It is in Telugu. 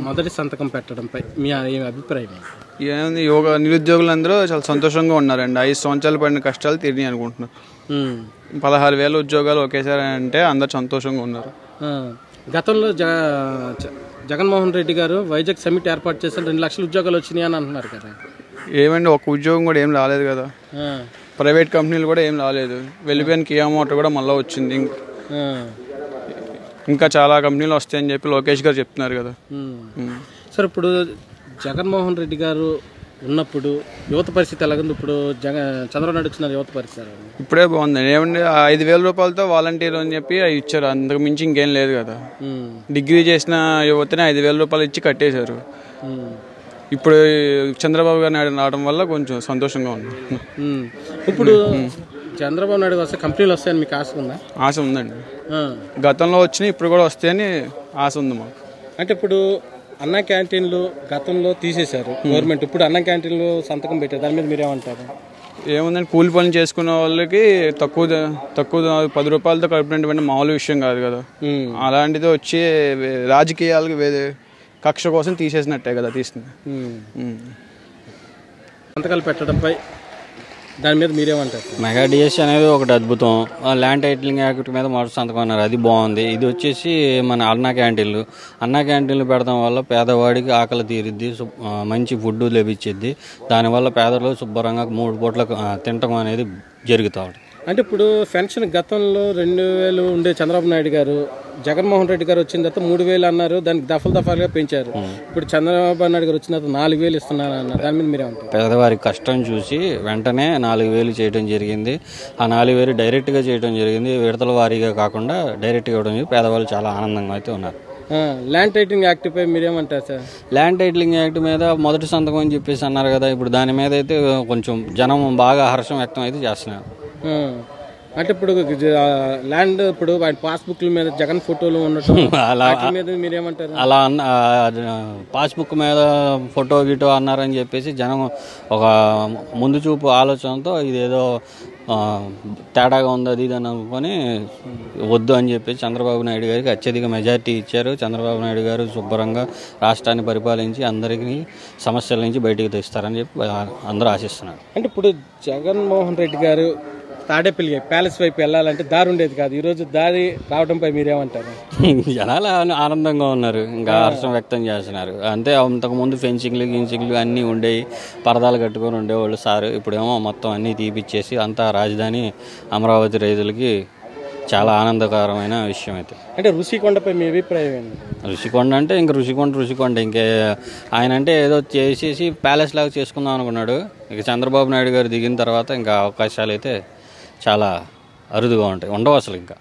మొదటి సంతకం పెట్టడంపై మీ అభిప్రాయం ఏంటి? ఏముంది, నిరుద్యోగులందరూ చాలా సంతోషంగా ఉన్నారండి. 5 సంవత్సరాలు పడిన కష్టాలు తిరిగి అనుకుంటున్నారు. 16,000 ఉద్యోగాలు ఒకేసారి అంటే అందరు సంతోషంగా ఉన్నారు. గతంలో జగన్మోహన్ రెడ్డి గారు వైజాగ్ సమిట్ ఏర్పాటు చేసిన 2 లక్షల ఉద్యోగాలు వచ్చినాయి అని అంటున్నారు కదా. ఏమండి, ఒక ఉద్యోగం కూడా ఏం రాలేదు కదా. ప్రైవేట్ కంపెనీలు కూడా ఏం రాలేదు. వెళ్ళిపోయిన కియా మోటార్ కూడా మళ్ళీ వచ్చింది. ఇంకా చాలా కంపెనీలు వస్తాయని చెప్పి లోకేష్ గారు చెప్తున్నారు కదా. సార్, ఇప్పుడు జగన్మోహన్ రెడ్డి గారు ఉన్నప్పుడు యువత పరిస్థితి ఎలాగుంది? ఇప్పుడు చంద్రబాబు నాయుడు వచ్చిన యువత పరిస్థితి ఇప్పుడే బాగుంది. ఏమండి, 5,000 రూపాయలతో వాలంటీర్ అని చెప్పి ఇచ్చారు. అంతకు మించి ఇంకేం లేదు కదా. డిగ్రీ చేసిన యువతని 5,000 రూపాయలు ఇచ్చి కట్టేశారు. ఇప్పుడు చంద్రబాబు గారు నాయుడు రావడం వల్ల కొంచెం సంతోషంగా ఉంది. ఇప్పుడు చంద్రబాబు నాయుడు వస్తే కంపెనీలు వస్తాయని మీకు ఆశ ఉందా? ఆశ ఉందండి. గతంలో వచ్చినాయి, ఇప్పుడు కూడా వస్తాయని ఆశ ఉంది మాకు. అంటే ఇప్పుడు అన్న క్యాంటీన్లు గతంలో తీసేశారు గవర్నమెంట్, ఇప్పుడు అన్న క్యాంటీన్లు సంతకం పెట్టారు, దాని మీద మీరేమంటారు? ఏముందండి, కూలి పనులు చేసుకునే వాళ్ళకి తక్కువ 10 రూపాయలతో కడుపునటువంటి మామూలు విషయం కాదు కదా. అలాంటిది వచ్చి రాజకీయాలకు కక్ష కోసం తీసేసినట్టే కదా తీసింది. సంతకాలు పెట్టడంపై దాని మీద మీరేమంటారు? మెగా డిఎస్సీ అనేది ఒకటి అద్భుతం. ల్యాండ్ టైటిలింగ్ యాక్ట్ మీద మొదటి సంతకం అన్నారు, అది బాగుంది. ఇది వచ్చేసి మన అన్నా క్యాంటీన్లు పెడతాం వల్ల పేదవాడికి ఆకలి తీరిద్ది, మంచి ఫుడ్ లభించిద్ది. దానివల్ల పేదలు శుభ్రంగా 3 పూట్ల తినటం అనేది జరుగుతూ ఉంటుంది. అంటే ఇప్పుడు పెన్షన్ గతంలో 2,000 ఉండే చంద్రబాబు నాయుడు గారు, జగన్మోహన్ రెడ్డి గారు వచ్చిన తర్వాత 3,000 అన్నారు, దానికి దఫలుగా పెంచారు. ఇప్పుడు చంద్రబాబు నాయుడు గారు వచ్చిన తర్వాత 4,000 ఇస్తున్నారు అన్నారు, దాని మీద మీరేమంటారు? పేదవారి కష్టం చూసి వెంటనే 4,000 చేయడం జరిగింది. ఆ 4,000 డైరెక్ట్గా చేయడం జరిగింది, విడతల వారీగా కాకుండా డైరెక్ట్గా ఇవ్వడం జరిగింది. పేదవాళ్ళు చాలా ఆనందంగా అయితే ఉన్నారు. ల్యాండ్ టైటిలింగ్ యాక్ట్ పై మీరేమంటారు సార్? ల్యాండ్ టైటిలింగ్ యాక్ట్ మీద మొదటి సంతకం అని చెప్పేసి అన్నారు కదా. ఇప్పుడు దాని మీద అయితే కొంచెం జనం బాగా హర్షం వ్యక్తం అయితే చేస్తున్నారు. అంటే ఇప్పుడు ల్యాండ్ ఇప్పుడు పాస్బుక్ల మీద జగన్ ఫోటోలు ఉండటం మీద మీరేమంటారు? అలా పాస్బుక్ మీద ఫోటో గిటో అన్నారని చెప్పేసి జనం ఒక ముందు చూపు ఆలోచనతో ఇదేదో తేడాగా ఉంది అది ఇది అని అనుకొని వద్దు అని చెప్పేసి చంద్రబాబు నాయుడు గారికి అత్యధిక మెజార్టీ ఇచ్చారు. చంద్రబాబు నాయుడు గారు శుభ్రంగా రాష్ట్రాన్ని పరిపాలించి అందరికీ సమస్యల నుంచి బయటికి తెస్తారని చెప్పి అందరూ ఆశిస్తున్నారు. అంటే ఇప్పుడు జగన్మోహన్ రెడ్డి గారు తాడేపల్లి ప్యాలెస్ వైపు వెళ్ళాలంటే దారి ఉండేది కాదు, ఈరోజు దారి రావడంపై మీరేమంటారు? జనాలు ఆనందంగా ఉన్నారు, ఇంకా హర్షం వ్యక్తం చేస్తున్నారు. అంతే, అంతకుముందు గిన్సింగ్లు అన్నీ ఉండేవి, పరదాలు కట్టుకొని ఉండేవాళ్ళు సార్. ఇప్పుడేమో మొత్తం అన్నీ తీపిచ్చేసి అంతా రాజధాని అమరావతి రైతులకి చాలా ఆనందకరమైన విషయం అయితే. అంటే ఋషికొండపై మీ అభిప్రాయం ఏంటి? ఋషికొండ అంటే ఇంకా ఋషికొండ ఇంకే ఆయన అంటే ఏదో చేసేసి ప్యాలెస్ లాగా చేసుకుందాం అనుకున్నాడు. ఇక చంద్రబాబు నాయుడు గారు దిగిన తర్వాత ఇంకా అవకాశాలు అయితే చాలా అరుదుగా ఉంటాయి, ఉండవు అసలు ఇంకా.